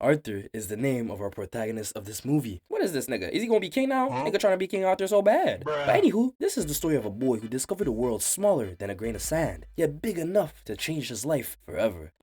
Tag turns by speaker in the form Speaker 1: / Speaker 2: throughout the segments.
Speaker 1: Arthur is the name of our protagonist of this movie. What is this nigga? Is he gonna be king now? Nigga trying to be King Arthur so bad. But anywho, this is the story of a boy who discovered a world smaller than a grain of sand, yet big enough to change his life forever.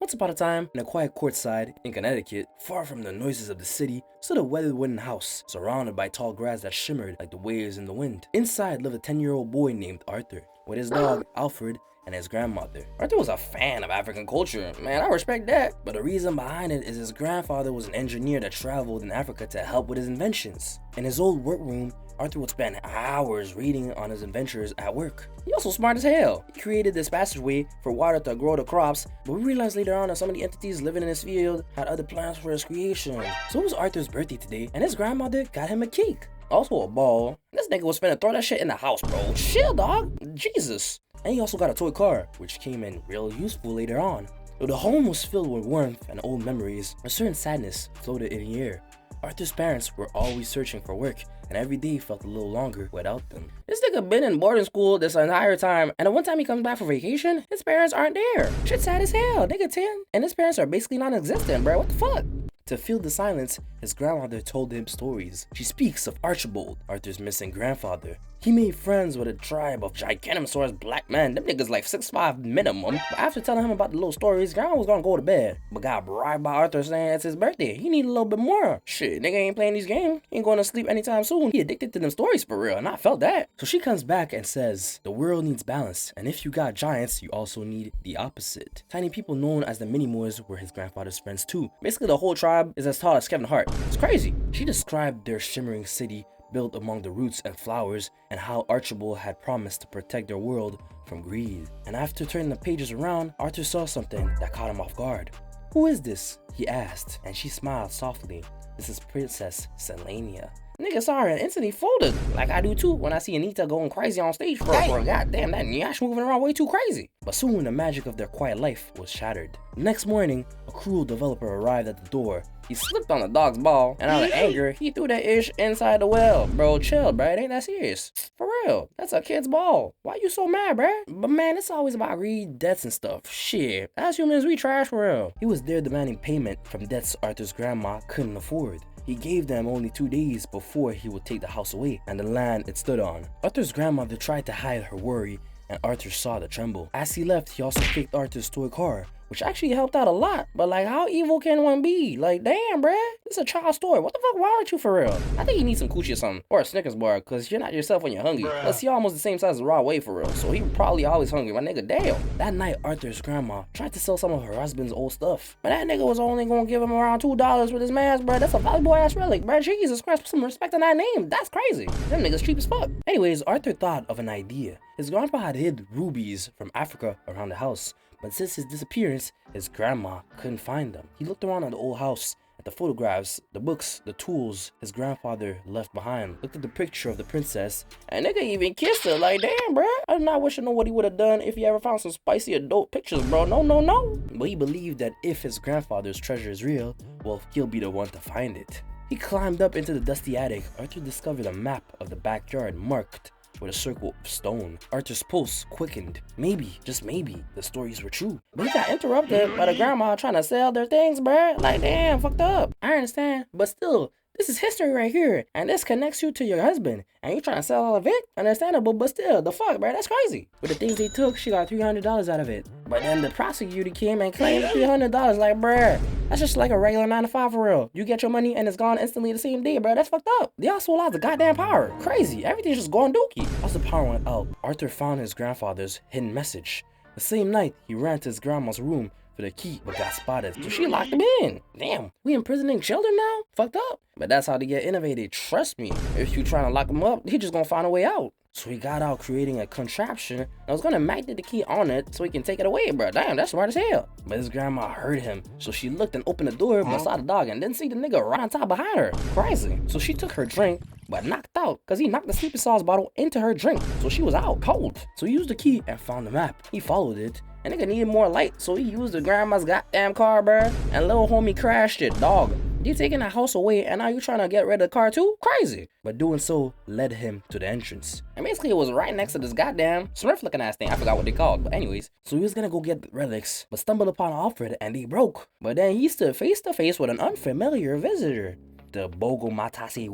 Speaker 1: Once upon a time, in a quiet courtside in Connecticut, far from the noises of the city, stood a weathered wooden house, surrounded by tall grass that shimmered like the waves in the wind. Inside lived a 10-year-old boy named Arthur, with his dog, Alfred, and his grandmother. Arthur was a fan of African culture. Man, I respect that. But the reason behind it is his grandfather was an engineer that traveled in Africa to help with his inventions. In his old workroom, Arthur would spend hours reading on his adventures at work. He also smart as hell. He created this passageway for water to grow the crops, but we realized later on that some of the entities living in his field had other plans for his creation. So it was Arthur's birthday today, and his grandmother got him a cake. Also a ball. This nigga was finna throw that shit in the house, bro. Chill, dog. Jesus. And he also got a toy car, which came in real useful later on. Though the home was filled with warmth and old memories, a certain sadness floated in the air. Arthur's parents were always searching for work, and every day felt a little longer without them. This nigga been in boarding school this entire time, and the one time he comes back for vacation, his parents aren't there. Shit sad as hell, nigga 10, and his parents are basically non-existent, bro. What the fuck? To fill the silence, his grandmother told him stories. She speaks of Archibald, Arthur's missing grandfather. He made friends with a tribe of Gigantamasaurus black men. Them niggas like 6'5" minimum. But after telling him about the little stories, grandma was gonna go to bed, but got bribed by Arthur saying it's his birthday. He need a little bit more. Shit, nigga ain't playing these games. He ain't going to sleep anytime soon. He addicted to them stories for real, and I felt that. So she comes back and says, the world needs balance, and if you got giants, you also need the opposite. Tiny people known as the Minimoys were his grandfather's friends too. Basically, the whole tribe is as tall as Kevin Hart. It's crazy. She described their shimmering city built among the roots and flowers, and how Archibald had promised to protect their world from greed. And after turning the pages around, Arthur saw something that caught him off guard. Who is this? He asked, and she smiled softly. This is Princess Selenia. Nigga saw her and instantly folded, like I do too when I see Anita going crazy on stage for her. Goddamn, that Nyash moving around way too crazy. But soon the magic of their quiet life was shattered. The next morning, a cruel developer arrived at the door. He slipped on the dog's ball, and out of anger, he threw that ish inside the well. Bro, chill, bro. It ain't that serious. For real. That's a kid's ball. Why you so mad, bro? But man, it's always about greed, debts, and stuff. Shit. As humans, we trash for real. He was there demanding payment from debts Arthur's grandma couldn't afford. He gave them only 2 days before he would take the house away and the land it stood on. Arthur's grandmother tried to hide her worry, and Arthur saw the tremble. As he left, he also kicked Arthur's toy car, which actually helped out a lot. But like, how evil can one be? Like, damn, bruh. This is a child's story. What the fuck? Why aren't you for real? I think you need some coochie or something. Or a Snickers bar, because you're not yourself when you're hungry. Plus, you're almost the same size as Raw Way for real. So he probably always hungry. My nigga, damn. That night, Arthur's grandma tried to sell some of her husband's old stuff. But that nigga was only gonna give him around $2 with his mask, bruh. That's a valuable ass relic, bruh. Jesus Christ, put some respect on that name. That's crazy. Them niggas cheap as fuck. Anyways, Arthur thought of an idea. His grandpa had hid rubies from Africa around the house. But since his disappearance, his grandma couldn't find them. He looked around at the old house, at the photographs, the books, the tools his grandfather left behind. Looked at the picture of the princess, and nigga even kissed her. Like, damn, bro. I do not wish to know what he would have done if he ever found some spicy adult pictures, bro. No, no, no. But he believed that if his grandfather's treasure is real, well, he'll be the one to find it. He climbed up into the dusty attic. Arthur discovered a map of the backyard marked with a circle of stone. Arthur's pulse quickened. Maybe, just maybe, the stories were true. But he got interrupted by the grandma trying to sell their things, bruh. Like, damn, fucked up. I understand, but still, this is history right here, and this connects you to your husband, and you trying to sell all of it? Understandable, but still, the fuck, bruh, that's crazy. With the things they took, she got $300 out of it. But then the prosecutor came and claimed $300, like, bruh, that's just like a regular 9 to 5 for real. You get your money and it's gone instantly the same day, bruh, that's fucked up. They also lost the goddamn power. Crazy, everything's just going dookie. As the power went out, Arthur found his grandfather's hidden message. The same night, he ran to his grandma's room for the key, but got spotted, so she locked him in. Damn, we imprisoning children now? Fucked up. But that's how they get innovated, trust me. If you trying to lock him up, he just gonna find a way out. So he got out creating a contraption that was gonna magnet the key on it so he can take it away, bro. Damn, that's smart as hell. But his grandma heard him, so she looked and opened the door but saw the dog and didn't see the nigga right on top behind her. Crazy. So she took her drink, but knocked out because he knocked the sleeping sauce bottle into her drink, so she was out cold. So he used the key and found the map. He followed it And nigga needed more light, so he used the grandma's goddamn car, bruh. And little homie crashed it, dog. You taking the house away and now you trying to get rid of the car too? Crazy. But doing so led him to the entrance. And basically it was right next to this goddamn Smurf looking ass thing. I forgot what they called. But anyways, so he was gonna go get the relics, but stumbled upon Alfred and they broke. But then he stood face to face with an unfamiliar visitor. The Bogomatasi,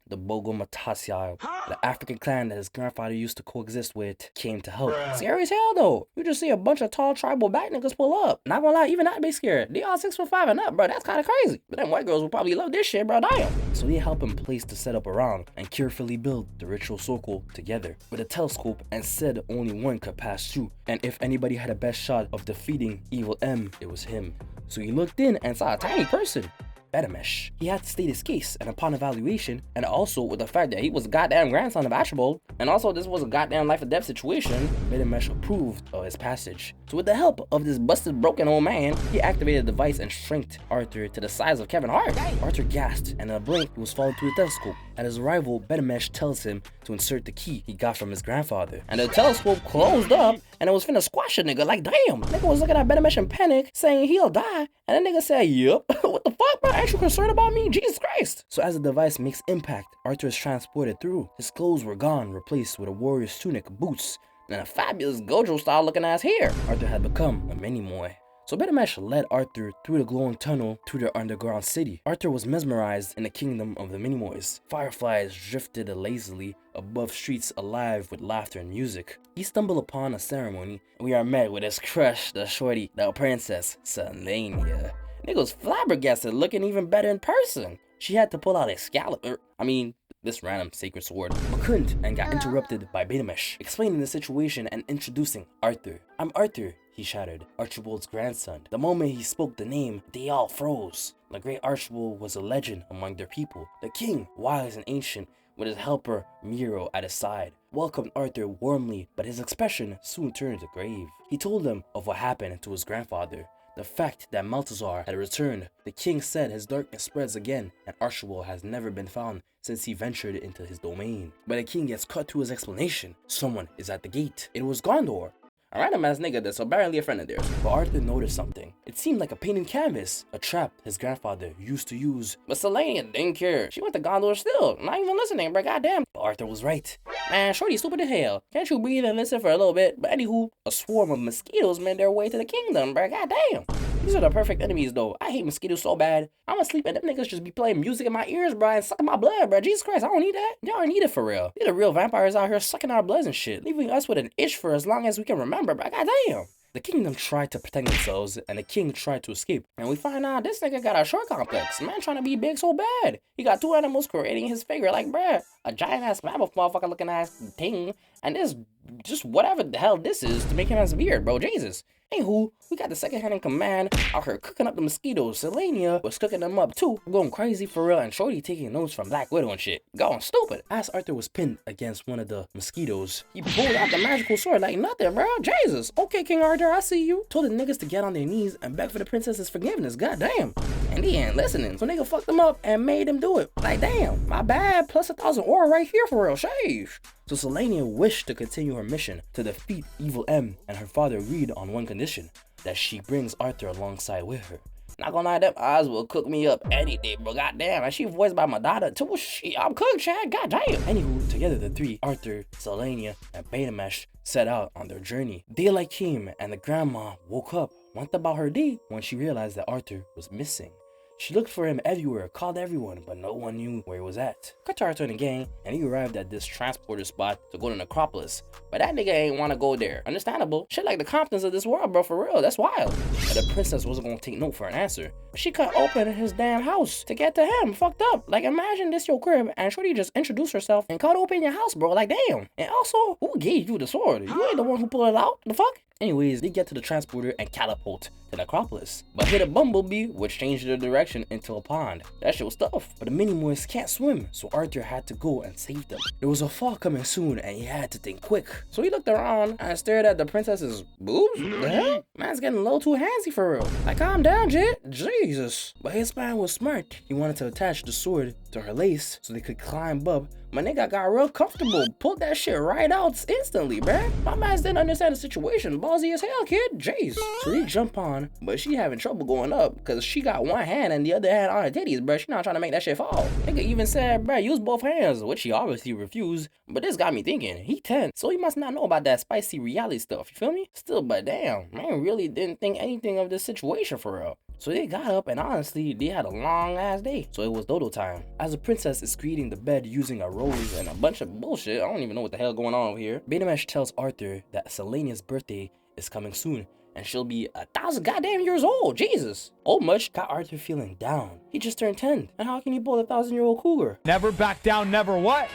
Speaker 1: the Bogomatasial, the African clan that his grandfather used to coexist with, came to help. Scary as hell though. You just see a bunch of tall tribal back niggas pull up. Not gonna lie, even I'd be scared. They all 6'5" and up, bro. That's kind of crazy. But them white girls would probably love this shit, bro. Damn. So they help him place the setup around and carefully build the ritual circle together with a telescope, and said only one could pass through. And if anybody had a best shot of defeating Evil M, it was him. So he looked in and saw a tiny person. Betamesh. He had to state his case, and upon evaluation, and also with the fact that he was a goddamn grandson of Archibald, and also this was a goddamn life or death situation, Betamesh approved of his passage. So with the help of this busted broken old man, he activated the device and shrinked Arthur to the size of Kevin Hart. Arthur gasped, and in a blink he was followed to a telescope. At his arrival, Betamesh tells him to insert the key he got from his grandfather. And the telescope closed up, and it was finna squash a nigga. Like, damn. Nigga was looking at Betamesh in panic, saying he'll die. And the nigga said, yup. What the fuck, bro? Ain't you concerned about me? Jesus Christ. So as the device makes impact, Arthur is transported through. His clothes were gone, replaced with a warrior's tunic, boots, and a fabulous Gojo-style looking ass hair. Arthur had become a Minimoy. So Betamesh led Arthur through the glowing tunnel to their underground city. Arthur was mesmerized in the kingdom of the Minimoys. Fireflies drifted lazily above streets alive with laughter and music. He stumbled upon a ceremony, and we are met with his crush, the shorty, the princess, Selenia. Nigga was flabbergasted, looking even better in person. She had to pull out this random sacred sword, but couldn't, and got interrupted by Betamesh, explaining the situation and introducing Arthur. I'm Arthur, he shouted, Archibald's grandson. The moment he spoke the name, they all froze. The great Archibald was a legend among their people. The king, wise and ancient, with his helper Miro at his side, welcomed Arthur warmly, but his expression soon turned to grave. He told them of what happened to his grandfather. The fact that Maltazar had returned. The king said his darkness spreads again, and Archibald has never been found since he ventured into his domain. But the king gets cut to his explanation. Someone is at the gate. It was Gondor. A random ass nigga that's apparently a friend of theirs. But Arthur noticed something. It seemed like a painted canvas, a trap his grandfather used to use. But Selenia didn't care. She went to Gondor still, not even listening, bro. Goddamn. But Arthur was right. Man, shorty stupid as hell. Can't you breathe and listen for a little bit? But anywho, a swarm of mosquitoes made their way to the kingdom, bro. Goddamn. These are the perfect enemies though. I hate mosquitoes so bad. I'm asleep and them niggas just be playing music in my ears, bro, and sucking my blood, bro. Jesus Christ, I don't need that. Y'all don't need it for real. These are real vampires out here sucking our bloods and shit, leaving us with an itch for as long as we can remember, bro. Goddamn. The kingdom tried to protect themselves, and the king tried to escape. And we find out this nigga got a short complex. Man trying to be big so bad. He got two animals creating his figure, like, bruh, a giant-ass mammoth motherfucker looking ass thing, and this, just whatever the hell this is to make him as weird, bro. Jesus. Anywho, we got the second hand in command out here cooking up the mosquitoes. Selenia was cooking them up too, going crazy for real, and Shorty taking notes from Black Widow and shit. Going stupid. As Arthur was pinned against one of the mosquitoes, he pulled out the magical sword like nothing, bro. Jesus. Okay, King Arthur, I see you. Told the niggas to get on their knees and beg for the princess's forgiveness. Goddamn. And they ain't listening. So nigga fucked them up and made them do it. Like, damn, my bad. Plus 1,000 aura right here for real. Shave. So Selenia wished to continue her mission to defeat Evil M, and her father agreed on one condition, that she brings Arthur alongside with her. Not gonna lie, them eyes will cook me up any day, bro. Goddamn, and she voiced by my daughter too. Shit, I'm cooked, Chad. Goddamn. Anywho, together the three, Arthur, Selenia, and Betamesh, set out on their journey. Daylight came, and the grandma woke up, went about her day when she realized that Arthur was missing. She looked for him everywhere, called everyone, but no one knew where he was at. Cut to Arthur and the gang, and he arrived at this transporter spot to go to Necropolis. But that nigga ain't wanna go there. Understandable. Shit like the Comptons of this world, bro, for real. That's wild. But the princess wasn't gonna take no for an answer. She cut open his damn house to get to him. Fucked up. Like, imagine this your crib, and Shorty just introduced herself and cut open your house, bro. Like, damn. And also, who gave you the sword? You ain't the one who pulled it out. The fuck? Anyways, they get to the transporter and catapult to Necropolis, but hit a bumblebee, which changed their direction into a pond. That shit was tough, but the Minimoys can't swim, so Arthur had to go and save them. There was a fall coming soon, and he had to think quick. So he looked around and stared at the princess's boobs. The hell? Man's getting a little too handsy for real. Like, calm down, Jit. Jesus. But his plan was smart. He wanted to attach the sword to her lace so they could climb up My nigga got real comfortable, pulled that shit right out instantly, bruh. My man didn't understand the situation, ballsy as hell, kid, jeez. So they jump on, but she having trouble going up, cause she got one hand and the other hand on her titties, bruh. She not trying to make that shit fall. Nigga even said, bruh, use both hands, which she obviously refused, but this got me thinking, he 10, so he must not know about that spicy reality stuff, you feel me? Still, but damn, man really didn't think anything of this situation for real. So they got up and honestly, they had a long ass day. So it was dodo time. As the princess is creating the bed using a rose and a bunch of bullshit, I don't even know what the hell going on over here. Betamash tells Arthur that Selenia's birthday is coming soon and she'll be 1,000 goddamn years old, Jesus. Old much got Arthur feeling down. He just turned 10, and how can you pull a 1,000-year-old cougar?
Speaker 2: Never back down, never what?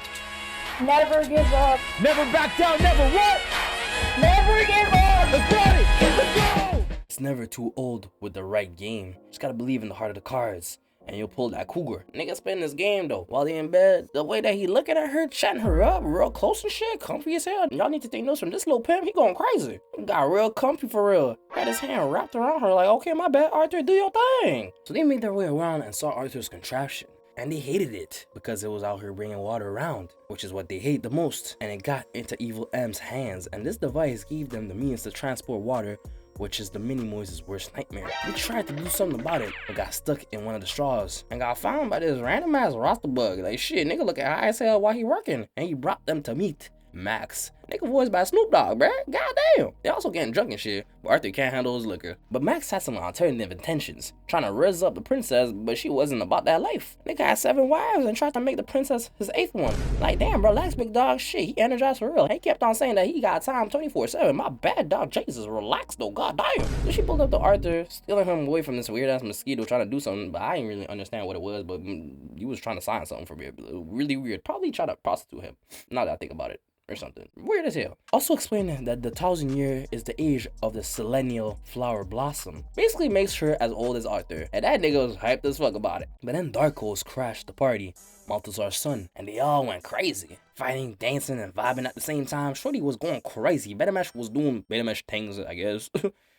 Speaker 3: Never give up.
Speaker 2: Never back down, never what?
Speaker 3: Never give up.
Speaker 2: Let's got it, let's go!
Speaker 1: It's never too old with the right game. Just gotta believe in the heart of the cards, and you'll pull that cougar. Nigga spend this game though, while they in bed, the way that he looking at her, chatting her up, real close and shit, comfy as hell. Y'all need to take notes from this little pimp, he going crazy. He got real comfy for real. Had his hand wrapped around her like, okay, my bad, Arthur, do your thing. So they made their way around and saw Arthur's contraption. And they hated it because it was out here bringing water around, which is what they hate the most. And it got into Evil M's hands, and this device gave them the means to transport water, which is the Minimoys' worst nightmare. They tried to do something about it, but got stuck in one of the straws and got found by this random ass roster bug. Like shit, nigga looking high as hell while he working, and he brought them to meet Max. Nigga voiced by Snoop Dogg, bruh. Goddamn. They also getting drunk and shit, but Arthur can't handle his liquor. But Max had some alternative intentions, trying to rizz up the princess, but she wasn't about that life. Nigga had 7 wives and tried to make the princess his 8th one. Like, damn, bro, relax, big dog. Shit, he energized for real. He kept on saying that he got time 24/7. My bad, dog. Jesus, relax though, goddamn. So she pulled up to Arthur, stealing him away from this weird ass mosquito, trying to do something, but I didn't really understand what it was, but he was trying to sign something for me. Really weird. Probably trying to prostitute him, now that I think about it. Or something weird as hell. Also explaining that the 1,000 year is the age of the selenial flower blossom. Basically makes her as old as Arthur, and that nigga was hyped as fuck about it. But then Darkos crashed the party, Maltazar's son, and they all went crazy. Fighting, dancing, and vibing at the same time. Shorty was going crazy. Betamash was doing Betamash things, I guess.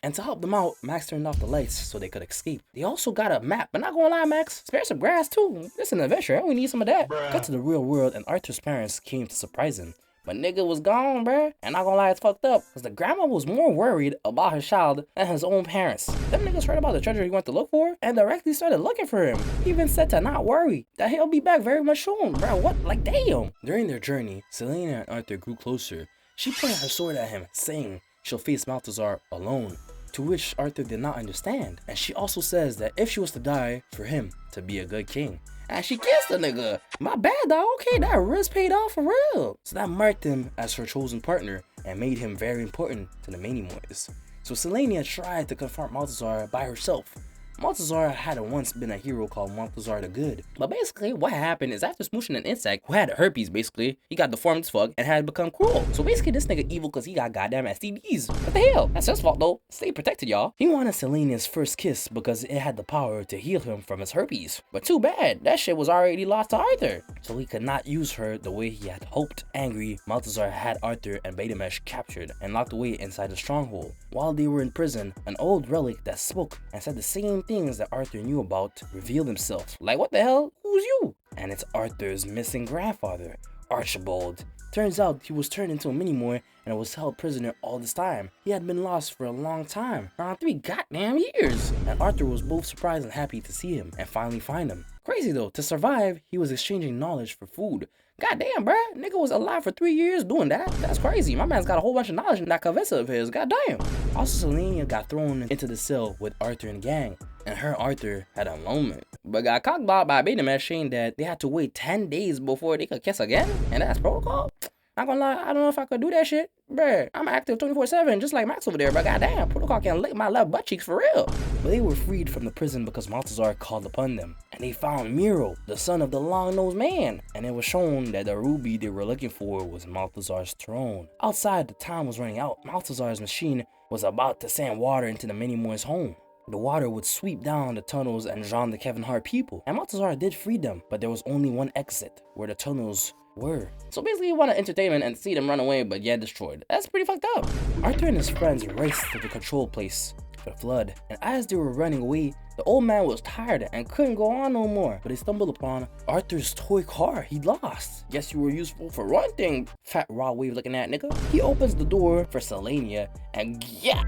Speaker 1: And to help them out, Max turned off the lights so they could escape. They also got a map, but not gonna lie, Max, spare some grass too. This is an adventure, we need some of that. Cut to the real world, and Arthur's parents came to surprise him. But nigga was gone, bruh. And not gonna lie, it's fucked up. Cause the grandma was more worried about her child than his own parents. Them niggas heard about the treasure he went to look for and directly started looking for him. He even said to not worry, that he'll be back very much soon, bruh. What? Like, damn. During their journey, Selena and Arthur grew closer. She pointed her sword at him, saying she'll face Maltazar alone. To which Arthur did not understand. And she also says that if she was to die, for him to be a good king. And she kissed the nigga. My bad, dog. Okay, that risk paid off for real. So that marked him as her chosen partner and made him very important to the Minimoys. So Selenia tried to confront Maltazar by herself. Maltazar had once been a hero called Maltazar the Good. But basically, what happened is after smooshing an insect who had herpes, basically, he got deformed as fuck and had become cruel. So basically, this nigga evil because he got goddamn STDs. What the hell? That's his fault though. Stay protected, y'all. He wanted Selenia's first kiss because it had the power to heal him from his herpes. But too bad, that shit was already lost to Arthur. So he could not use her the way he had hoped. Angry, Maltazar had Arthur and Betamash captured and locked away inside the stronghold. While they were in prison, an old relic that spoke and said the same things that Arthur knew about revealed himself. Like, what the hell? Who's you? And it's Arthur's missing grandfather, Archibald. Turns out he was turned into a Minimoy and was held prisoner all this time. He had been lost for a long time, around 3 goddamn years. And Arthur was both surprised and happy to see him and finally find him. Crazy though, to survive, he was exchanging knowledge for food. Goddamn, bruh. Nigga was alive for 3 years doing that. That's crazy. My man's got a whole bunch of knowledge in that cabeza of his. Goddamn. Also, Selenia got thrown into the cell with Arthur and gang. And her Arthur had a moment, but got cockblocked by Betamash saying that they had to wait 10 days before they could kiss again. And that's protocol. Not gonna lie, I don't know if I could do that shit. Bruh, I'm active 24/7 just like Max over there, but goddamn, protocol can lick my left butt cheeks for real. But they were freed from the prison because Maltazar called upon them. And they found Miro, the son of the long-nosed man. And it was shown that the ruby they were looking for was Maltazar's throne. Outside, the time was running out. Maltazar's machine was about to send water into the Minimoys' home. The water would sweep down the tunnels and drown the Kevin Hart people. And Maltazar did free them, but there was only one exit where the tunnels were. So basically he wanted entertainment and see them run away, but yeah, destroyed. That's pretty fucked up. Arthur and his friends raced to the control place for the flood, and as they were running away, The old man was tired and couldn't go on no more, but he stumbled upon Arthur's toy car he lost. Guess you were useful for one thing, fat raw wave looking at nigga. He opens the door for Selenia, and yeah,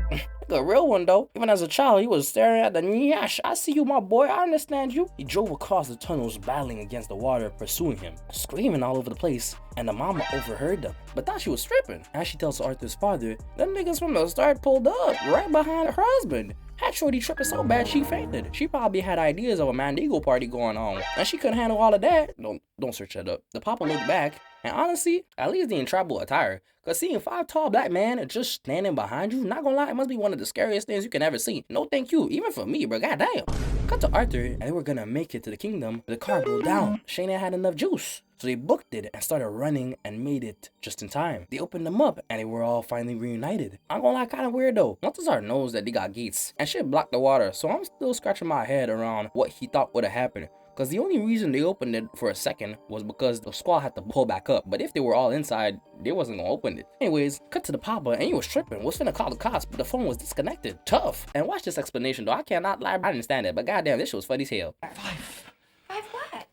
Speaker 1: a real one though. Even as a child, he was staring at the nyash. I see you, my boy, I understand you. He drove across the tunnels, battling against the water, pursuing him, screaming all over the place, and the mama overheard them, but thought she was stripping. As she tells Arthur's father, them niggas from the start pulled up right behind her husband. Had Shorty tripping so bad she fainted. She probably had ideas of a Mandigo party going on, and she couldn't handle all of that. Don't search that up. The papa looked back, and honestly, at least the in tribal attire, cause seeing 5 tall black men just standing behind you, not gonna lie, it must be one of the scariest things you can ever see. No thank you, even for me, bro, goddamn. Cut to Arthur, and they were gonna make it to the kingdom, but the car broke down. Shayna had enough juice, so they booked it and started running and made it just in time. They opened them up, and they were all finally reunited. I'm gonna lie, kinda weird though. Maltazar knows that they got gates, and shit blocked the water, so I'm still scratching my head around what he thought would have happened. Cause the only reason they opened it for a second was because the squad had to pull back up. But if they were all inside, they wasn't gonna open it. Anyways, cut to the papa, and he was tripping. Was finna call the cops, but the phone was disconnected. Tough. And watch this explanation though. I cannot lie, I didn't stand it. But goddamn, this shit was funny as hell.
Speaker 4: Five
Speaker 3: what?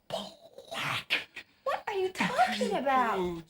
Speaker 4: black.
Speaker 3: What are you talking about?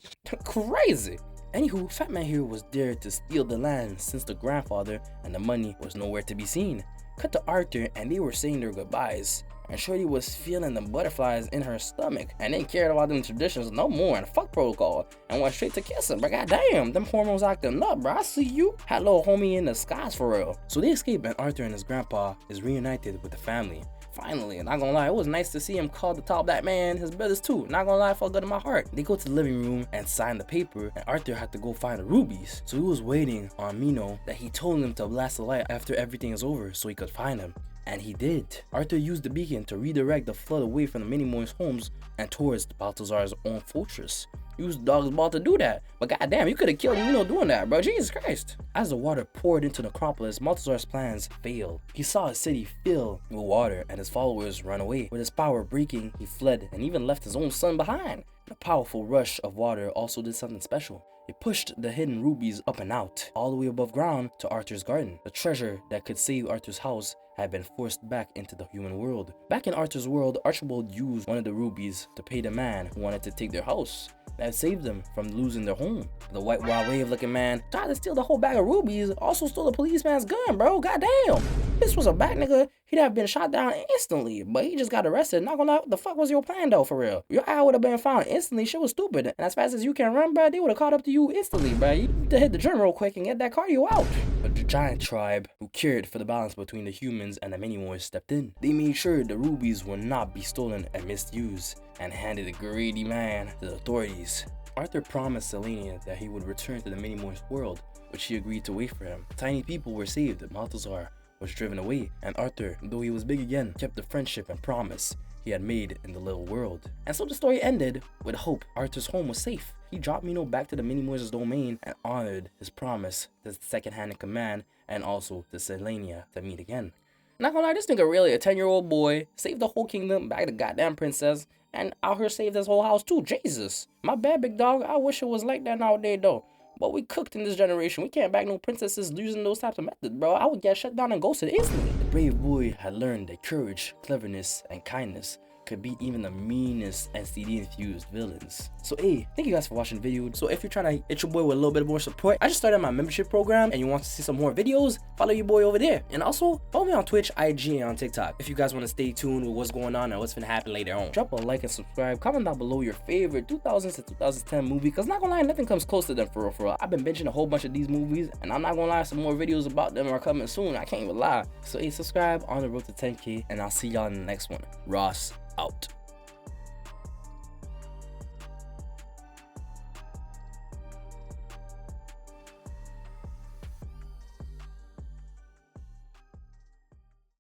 Speaker 1: Crazy. Anywho, Fat Man here was there to steal the land since the grandfather and the money was nowhere to be seen. Cut to Arthur, and they were saying their goodbyes. And Shorty was feeling the butterflies in her stomach and didn't care about them traditions no more and fuck protocol and went straight to kissing. But goddamn, them hormones acting up, bro. I see you. Had little homie in the skies for real. So they escape, and Arthur and his grandpa is reunited with the family. Finally, and not gonna lie, it was nice to see him call the tall black man his brothers too. Not gonna lie, it felt good in my heart. They go to the living room and sign the paper, and Arthur had to go find the rubies. So he was waiting on Mino that he told him to blast the light after everything is over so he could find him. And he did. Arthur used the beacon to redirect the flood away from the Minimoys' homes and towards the Maltazar's own fortress. He used dog's ball to do that, but goddamn, you could have killed Mino doing that, bro. Jesus Christ. As the water poured into the Necropolis, Maltazar's plans failed. He saw his city fill with water and his followers run away. With his power breaking, he fled and even left his own son behind. The powerful rush of water also did something special. It pushed the hidden rubies up and out, all the way above ground to Arthur's garden. The treasure that could save Arthur's house had been forced back into the human world. Back in Arthur's world, Archibald used one of the rubies to pay the man who wanted to take their house. That saved them from losing their home. The white wild wave looking man tried to steal the whole bag of rubies, also stole the policeman's gun, bro. Goddamn. This was a back nigga, he'd have been shot down instantly, but he just got arrested. Not gonna lie, what the fuck was your plan though, for real? Your eye would have been found instantly. Shit was stupid. And as fast as you can run, bro, they would have caught up to you instantly, bro. You need to hit the gym real quick and get that cardio out. But the giant tribe, who cared for the balance between the humans and the Minimoys, stepped in. They made sure the rubies would not be stolen and misused, and handed the greedy man to the authorities. Arthur promised Selenia that he would return to the Minimoys world, but she agreed to wait for him. Tiny people were saved, Maltazar was driven away, and Arthur, though he was big again, kept the friendship and promise he had made in the little world. And so the story ended with hope. Arthur's home was safe. He dropped Mino back to the Minimoys' domain and honored his promise to the second-hand in command and also to Selenia to meet again. Not gonna lie, this nigga really a 10-year-old boy, saved the whole kingdom, back the goddamn princess, and out here saved his whole house too. Jesus. My bad, big dog. I wish it was like that nowadays though. But we cooked in this generation. We can't back no princesses using those types of methods, bro. I would get shut down and ghosted instantly. The brave boy had learned that courage, cleverness, and kindness could beat even the meanest STD-infused villains. So hey, thank you guys for watching the video. So if you're trying to hit your boy with a little bit more support, I just started my membership program and you want to see some more videos, follow your boy over there. And also, follow me on Twitch, IG, and on TikTok. If you guys want to stay tuned with what's going on and what's gonna happen later on. Drop a like and subscribe. Comment down below your favorite 2000s to 2010 movie, because not gonna lie, nothing comes close to them for real, for real. I've been binging a whole bunch of these movies, and I'm not gonna lie, some more videos about them are coming soon. I can't even lie. So hey, subscribe on the road to 10K, and I'll see y'all in the next one. Ross out.